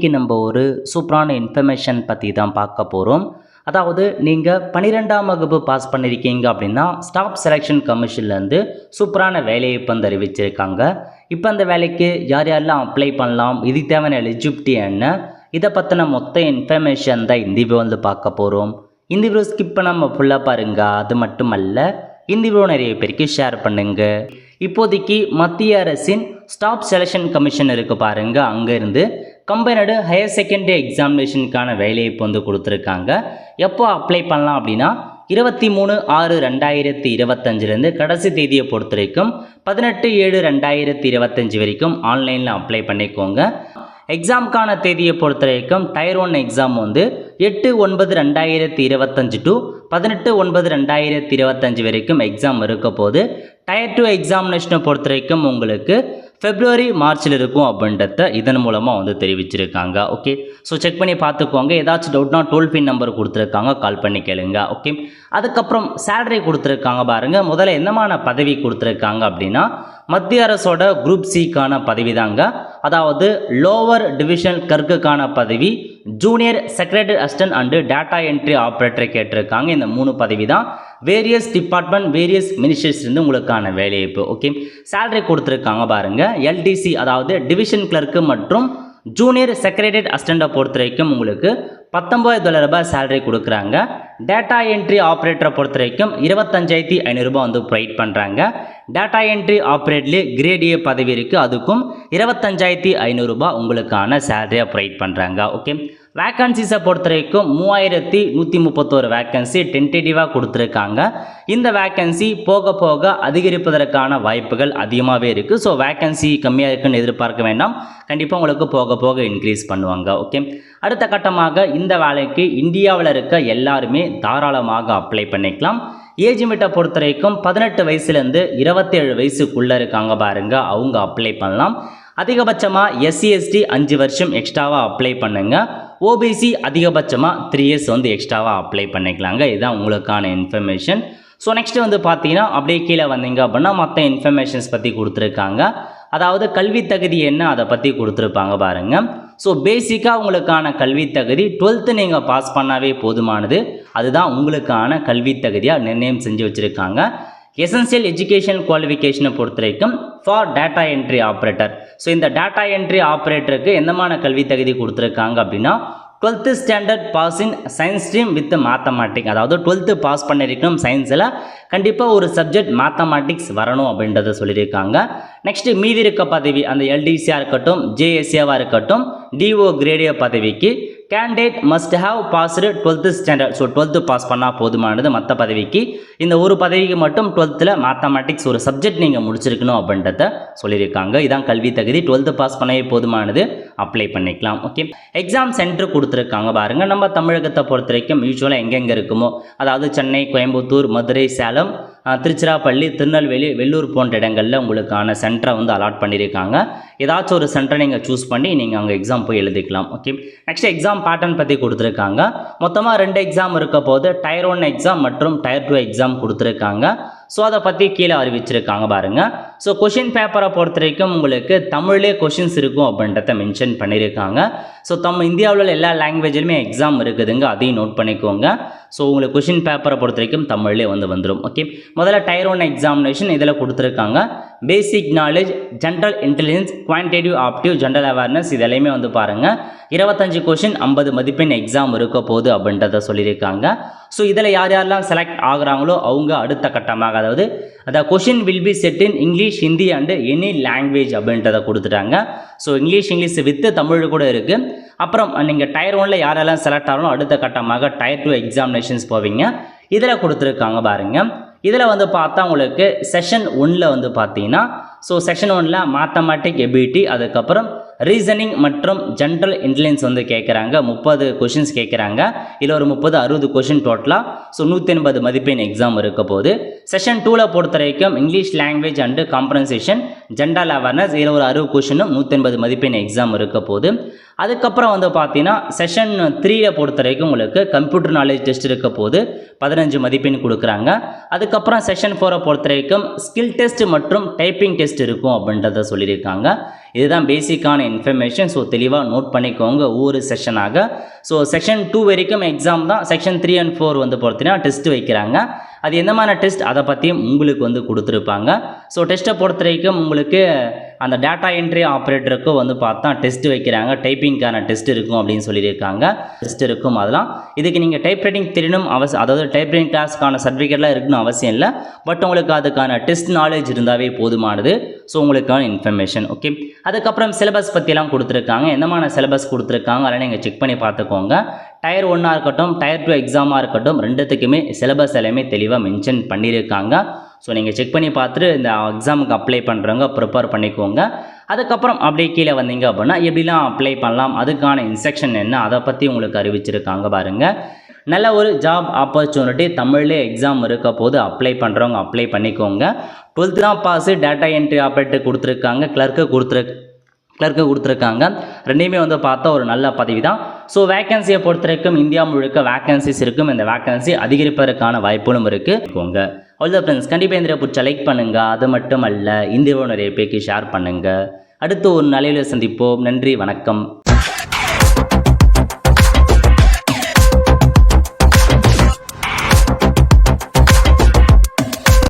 இன்னைக்கு நம்ம ஒரு சூப்பரான இன்ஃபர்மேஷன் பற்றி தான் பார்க்க போகிறோம். அதாவது நீங்கள் 12ஆம் வகுப்பு பாஸ் பண்ணியிருக்கீங்க அப்படின்னா ஸ்டாஃப் செலெக்ஷன் கமிஷன்லேருந்து சூப்பரான வேலைவாய்ப்பு வந்து அறிவிச்சிருக்காங்க. இப்போ அந்த வேலைக்கு யார் யாரெல்லாம் அப்ளை பண்ணலாம், இதுக்கு தேவையான எலிஜிபிலிட்டி என்ன, இதை பற்றின மொத்த இன்ஃபர்மேஷன் தான் இந்த வீடியோ வந்து பார்க்க போகிறோம். இந்த வீடியோ ஸ்கிப் பண்ணாமல் ஃபுல்லாக பாருங்க. அது மட்டுமல்ல, இந்த வீடியோ நிறைய பேருக்கு ஷேர் பண்ணுங்க. இப்போதைக்கு மத்திய அரசின் ஸ்டாஃப் செலெக்ஷன் கமிஷன் இருக்கு பாருங்க, அங்கேருந்து கம்பைனடு ஹையர் செகண்டரி எக்ஸாமினேஷனுக்கான வேலைவாய்ப்பு வந்து கொடுத்துருக்காங்க. எப்போ அப்ளை பண்ணலாம் அப்படின்னா 23/6/2025 கடைசி தேதியை பொறுத்த வரைக்கும் 18/7/2025 வரைக்கும் ஆன்லைனில் அப்ளை பண்ணிக்கோங்க. எக்ஸாமுக்கான தேதியை பொறுத்த வரைக்கும் டயர் 1 எக்ஸாம் வந்து 8/9/2025 டு 18/9/2025 வரைக்கும் எக்ஸாம் இருக்க போது. டயர் 2 எக்ஸாமினேஷனை பொறுத்த வரைக்கும் உங்களுக்கு February Marchல் இருக்கும் அப்படின்றத இதன் மூலமாக வந்து தெரிவிச்சிருக்காங்க. ஓகே, ஸோ செக் பண்ணி பார்த்துக்கோங்க. ஏதாச்சும் டவுட்னா டோல் ஃப்ரீ நம்பர் கொடுத்துருக்காங்க, கால் பண்ணி கேளுங்க. ஓகே, அதுக்கப்புறம் சேலரி கொடுத்துருக்காங்க பாருங்கள். முதல்ல என்னமான பதவி கொடுத்துருக்காங்க அப்படின்னா மத்திய அரசோட குரூப் சிக்கான பதவி தாங்க. அதாவது லோவர் டிவிஷனல் கிளர்க்குக்கான பதவி, junior secretary assistant and data entry operator கேட்டிருக்காங்க. இந்த 3 பதவி தான். வேரியஸ் டிபார்ட்மெண்ட் வேரியஸ் மினிஸ்ட்ரிஸ்லேருந்து உங்களுக்கான வேலைவாய்ப்பு. ஓகே, சேலரி கொடுத்துருக்காங்க பாருங்கள். எல்டிசி அதாவது டிவிஷன் கிளர்க்கு மற்றும் ஜூனியர் செக்ரட்டரி அசிஸ்டண்ட்டை பொறுத்த வரைக்கும் உங்களுக்கு $19,000 சேலரி கொடுக்குறாங்க. டேட்டா என்ட்ரி ஆப்ரேட்டரை பொறுத்த வரைக்கும் $25,500 வந்து ப்ரொவைட் பண்ணுறாங்க. டேட்டா என்ட்ரி ஆப்ரேட்லேயே கிரேட் ஏ பதவி இருக்குது, அதுக்கும் $25,500 உங்களுக்கான சேலரியாக ப்ரொவைட் பண்ணுறாங்க. ஓகே, வேக்கன்சிஸை பொறுத்த வரைக்கும் 3131 வேக்கன்சி டென்டேட்டிவாக கொடுத்துருக்காங்க. இந்த வேக்கன்சி போக போக அதிகரிப்பதற்கான வாய்ப்புகள் அதிகமாகவே இருக்குது. ஸோ வேக்கன்சி கம்மியாக இருக்குன்னு எதிர்பார்க்க வேண்டாம், கண்டிப்பாக உங்களுக்கு போக போக இன்க்ரீஸ் பண்ணுவாங்க. ஓகே, அடுத்த கட்டமாக இந்த வேலைக்கு இந்தியாவில் இருக்க எல்லாருமே தாராளமாக அப்ளை பண்ணிக்கலாம். ஏஜ் லிமிட்டை பொறுத்த வரைக்கும் 18 வயசுலேருந்து 27 வயசுக்குள்ளே இருக்காங்க பாருங்க, அவங்க அப்ளை பண்ணலாம். அதிகபட்சமாக SC/ST 5 வருஷம் எக்ஸ்ட்ராவாக அப்ளை பண்ணுங்க. OBC அதிகபட்சமாக 3 இயர்ஸ் வந்து எக்ஸ்ட்ராவாக அப்ளை பண்ணிக்கலாங்க. இதுதான் உங்களுக்கான இன்ஃபர்மேஷன். ஸோ நெக்ஸ்ட்டு வந்து பார்த்தீங்கன்னா அப்படியே கீழே வந்தீங்க அப்படின்னா மற்ற இன்ஃபர்மேஷன்ஸ் பற்றி கொடுத்துருக்காங்க. அதாவது கல்வி தகுதி என்ன அதை பற்றி கொடுத்துருப்பாங்க பாருங்கள். ஸோ பேசிக்காக உங்களுக்கான கல்வி தகுதி 12th நீங்கள் பாஸ் பண்ணாவே போதுமானது. அதுதான் உங்களுக்கான கல்வி தகுதியாக நிர்ணயம் செஞ்சு வச்சுருக்காங்க. எசென்சியல் எஜுகேஷன் குவாலிஃபிகேஷனை பொறுத்த வரைக்கும் for data entry operator. So இந்த டேட்டா என்ட்ரி ஆப்ரேட்டருக்கு என்னமான கல்வி தகுதி கொடுத்துருக்காங்க அப்படின்னா 12th standard pass in science stream with mathematics. அதாவது 12th பாஸ் பண்ணியிருக்கணும், சயின்ஸில் கண்டிப்பாக ஒரு சப்ஜெக்ட் மேத்தமேட்டிக்ஸ் வரணும் அப்படின்றத சொல்லியிருக்காங்க. நெக்ஸ்ட்டு மீதி இருக்க பதவி அந்த எல்டிசியாக இருக்கட்டும், ஜேஎஸ்சியாக இருக்கட்டும், டிஓ கிரேடிய பதவிக்கு candidate must have passed 12th standard. So 12th pass பண்ணால் போதுமானது. மற்ற பதவிக்கு இந்த ஒரு பதவிக்கு மட்டும் 12th மேத்தமேட்டிக்ஸ் ஒரு சப்ஜெக்ட் நீங்கள் முடிச்சிருக்கணும் அப்படின்றத சொல்லியிருக்காங்க. இதான் கல்வி தகுதி. 12th பாஸ் பண்ணவே போதுமானது, அப்ளை பண்ணிக்கலாம். ஓகே, எக்ஸாம் சென்டர் கொடுத்துருக்காங்க பாருங்கள். நம்ம தமிழகத்தை பொறுத்த வரைக்கும் யூஸ்வலாக எங்கெங்கே இருக்குமோ, அதாவது சென்னை, கோயம்புத்தூர், மதுரை, சேலம், திருச்சிராப்பள்ளி, திருநெல்வேலி, வெள்ளூர் போன்ற இடங்களில் உங்களுக்கான சென்டரை வந்து அலாட் பண்ணியிருக்காங்க. ஏதாச்சும் ஒரு சென்டரை நீங்கள் சூஸ் பண்ணி நீங்கள் அங்கே எக்ஸாம் போய் எழுதிக்கலாம். ஓகே, நெக்ஸ்ட் எக்ஸாம் பேட்டர்ன் பற்றி கொடுத்துருக்காங்க. மொத்தமாக 2 எக்ஸாம் இருக்க போது டயர் 1 எக்ஸாம் மற்றும் டயர் 2 எக்ஸாம் கொடுத்துருக்காங்க. ஸோ அதை பற்றி கீழே அறிவிச்சிருக்காங்க பாருங்கள். ஸோ கொஷின் பேப்பரை பொறுத்த வரைக்கும் உங்களுக்கு தமிழ்லேயே கொஷின்ஸ் இருக்கும் அப்படின்றத மென்ஷன் பண்ணியிருக்காங்க. ஸோ இந்தியாவில் உள்ள எல்லா லாங்குவேஜ்லையுமே எக்ஸாம் இருக்குதுங்க, அதையும் நோட் பண்ணிக்கோங்க. ஸோ உங்களுக்கு கொஷின் பேப்பரை பொறுத்த வரைக்கும் தமிழ்லேயே வந்துடும். ஓகே, முதல்ல டயர் 1 எக்ஸாமினேஷன் இதில் கொடுத்துருக்காங்க. Basic knowledge, general intelligence, quantitative aptitude, general awareness, இது எல்லாமே வந்து பாருங்கள் 25 கொஷின் 50 மதிப்பெண் எக்ஸாம் இருக்க போகுது அப்படின்றத சொல்லியிருக்காங்க. ஸோ இதில் யார் யாரெல்லாம் செலக்ட் ஆகுறாங்களோ அவங்க அடுத்த கட்டமாக, அதாவது question will be set in English, Hindi and any language அப்படின்றத கொடுத்துட்டாங்க. ஸோ இங்கிலீஷ் வித் தமிழ் கூட இருக்குது. அப்புறம் நீங்கள் டயர் 1ல் யாரெல்லாம் செலக்ட் ஆகணும் அடுத்த கட்டமாக டயர் 2 எக்ஸாமினேஷன்ஸ் போவீங்க. இதில் கொடுத்துருக்காங்க பாருங்கள். இதில் வந்து பார்த்தா உங்களுக்கு செஷன் 1ல் வந்து பார்த்தீங்கன்னா, ஸோ செஷன் 1ல் மேத்தமேட்டிக் எபிலிட்டி, அதுக்கப்புறம் ரீசனிங் மற்றும் ஜென்ரல் இன்டெலிஜென்ஸ் வந்து கேட்குறாங்க. 30 கொஷின்ஸ் கேட்குறாங்க. இதில் ஒரு 30-60 கொஷின் டோட்டலாக. ஸோ 180 மதிப்பெண் எக்ஸாம் இருக்க போது. செஷன் 2ல் பொறுத்த வரைக்கும் English language and comprehension, general awareness, இதில் ஒரு 60 கொஷினும் 180 மதிப்பெண் எக்ஸாம் இருக்க போது. அதுக்கப்புறம் வந்து பார்த்தீங்கன்னா செஷன் 3ல் பொறுத்த வரைக்கும் உங்களுக்கு கம்ப்யூட்டர் நாலேஜ் டெஸ்ட் இருக்க போது 15 மதிப்பெண் கொடுக்குறாங்க. அதுக்கப்புறம் செஷன் 4 பொறுத்த வரைக்கும் ஸ்கில் டெஸ்ட் மற்றும் டைப்பிங் டெஸ்ட் இருக்கும் அப்படின்றத சொல்லியிருக்காங்க. இதுதான் பேசிக்கான இன்ஃபர்மேஷன். ஸோ தெளிவாக நோட் பண்ணிக்கோங்க ஒவ்வொரு செஷனாக. ஸோ செக்ஷன் 2 வரைக்கும் எக்ஸாம் தான். செக்ஷன் 3 and 4 வந்து பார்த்தீங்கன்னா டெஸ்ட் வைக்கிறாங்க. அது எந்த மாதிரி டெஸ்ட் அதை பற்றியும் உங்களுக்கு வந்து கொடுத்துருப்பாங்க. ஸோ டெஸ்ட்டை பொறுத்த வரைக்கும் உங்களுக்கு அந்த டேட்டா என்ட்ரி ஆப்ரேட்டருக்கும் வந்து பார்த்தா டெஸ்ட் வைக்கிறாங்க. டைப்பிங்க்கான டெஸ்ட் இருக்கும் அப்படின்னு சொல்லியிருக்காங்க. டெஸ்ட் இருக்கும் அதெல்லாம். இதுக்கு நீங்கள் டைப் ரைட்டிங் தெரியணும் அதாவது டைப் ரைட்டிங் கிளாஸ்க்கான சர்டிஃபிகேட்லாம் இருக்கணும் அவசியம் இல்லை. பட் உங்களுக்கு அதுக்கான டெஸ்ட் நாலேஜ் இருந்தாவே போதுமானது. ஸோ உங்களுக்கான இன்ஃபர்மேஷன். ஓகே, அதுக்கப்புறம் சிலபஸ் பற்றியெல்லாம் கொடுத்துருக்காங்க. எந்த மாதிரி சிலபஸ் கொடுத்துருக்காங்க அதெல்லாம் நீங்கள் செக் பண்ணி பார்த்துக்கோங்க. டயர் 1 இருக்கட்டும், டயர் 2 எக்ஸாமாக இருக்கட்டும், ரெண்டுத்துக்குமே சிலபஸ் எல்லாமே தெளிவாக மென்ஷன் பண்ணியிருக்காங்க. ஸோ நீங்கள் செக் பண்ணி பார்த்துட்டு இந்த எக்ஸாமுக்கு அப்ளை பண்ணுறவங்க ப்ரிப்பேர் பண்ணிக்கோங்க. அதுக்கப்புறம் அப்படியே கீழே வந்தீங்க அப்படின்னா எப்படிலாம் அப்ளை பண்ணலாம், அதுக்கான இன்ஸ்ட்ரக்ஷன் என்ன அதை பற்றி உங்களுக்கு அறிவிச்சிருக்காங்க பாருங்கள். நல்ல ஒரு ஜாப் ஆப்பர்ச்சுனிட்டி தமிழ்லேயே எக்ஸாம் இருக்க போது அப்ளை பண்ணுறவங்க அப்ளை பண்ணிக்கோங்க. 12th தான் பாஸு. டேட்டா என்ட்ரி ஆப்ரேட்டர் கொடுத்துருக்காங்க, கிளர்க்கு கொடுத்துருக்காங்க. ரெண்டையுமே வந்து பார்த்தா ஒரு நல்ல பதவி தான். ஸோ வேக்கன்சியை பொறுத்த வரைக்கும் இந்தியா முழுக்க வேக்கன்சிஸ் இருக்கும். இந்த வேக்கன்சி அதிகரிப்பதற்கான வாய்ப்புகளும் இருக்குது. அவ்வளோ ஃப்ரெண்ட்ஸ், கண்டிப்பாக இந்த பிடிச்ச லைக் பண்ணுங்கள். அது மட்டும் அல்ல, இந்த நிறைய பேருக்கு ஷேர் பண்ணுங்கள். அடுத்து ஒரு நிலையில் சந்திப்போம். நன்றி, வணக்கம்.